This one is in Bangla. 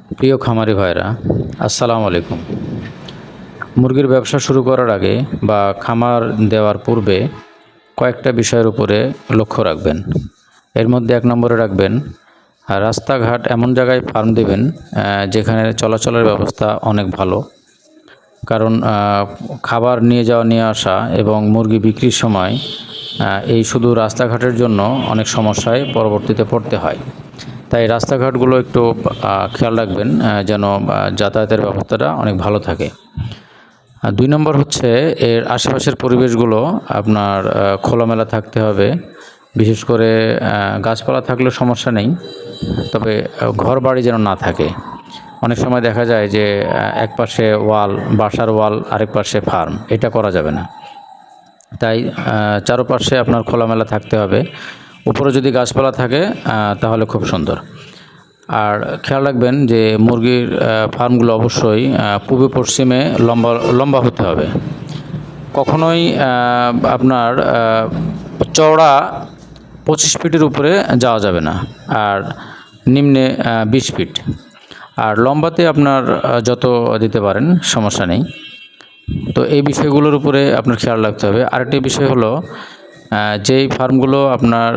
প্রিয় খামারি ভাইরা, আসসালামু আলাইকুম। মুরগির ব্যবসা শুরু করার আগে বা খামার দেওয়ার পূর্বে কয়েকটা বিষয়ের উপরে লক্ষ্য রাখবেন। এর মধ্যে ১ নম্বরে রাখবেন রাস্তাঘাট এমন জায়গায় ফার্ম দেবেন যেখানে চলাচলের ব্যবস্থা অনেক ভালো। কারণ খাবার নিয়ে যাওয়া নিয়ে আসা এবং মুরগি বিক্রির সময় এই শুধু রাস্তাঘাটের জন্য অনেক সমস্যায় পরবর্তীতে পড়তে হয়। তাই রাস্তাঘাটগুলো একটু খেয়াল রাখবেন যেন যাতায়াতের ব্যবস্থাটা অনেক ভালো থাকে। ২ নম্বর হচ্ছে এর আশেপাশের পরিবেশগুলো আপনার খোলামেলা থাকতে হবে। বিশেষ করে গাছপালা থাকলেও সমস্যা নেই, তবে ঘরবাড়ি যেন না থাকে। অনেক সময় দেখা যায় যে এক পাশে ওয়াল, বাসার ওয়াল, আরেক পাশে ফার্ম, এটা করা যাবে না। তাই চারপাশে আপনার খোলামেলা থাকতে হবে। উপরে যদি গাছপালা থাকে তাহলে খুব সুন্দর। আর খেয়াল রাখবেন যে মুরগির ফার্মগুলো অবশ্যই পূর্ব পশ্চিমে লম্বা লম্বা হতে হবে। কখনোই আপনার চওড়া ২৫ ফিটের উপরে যাওয়া যাবে না, আর নিম্নে ২০ ফিট। আর লম্বাতে আপনার যত দিতে পারেন সমস্যা নেই। তো এই বিষয়গুলোর উপরে আপনার খেয়াল রাখতে হবে। আরেকটি বিষয় হলো যেই ফার্মগুলো আপনার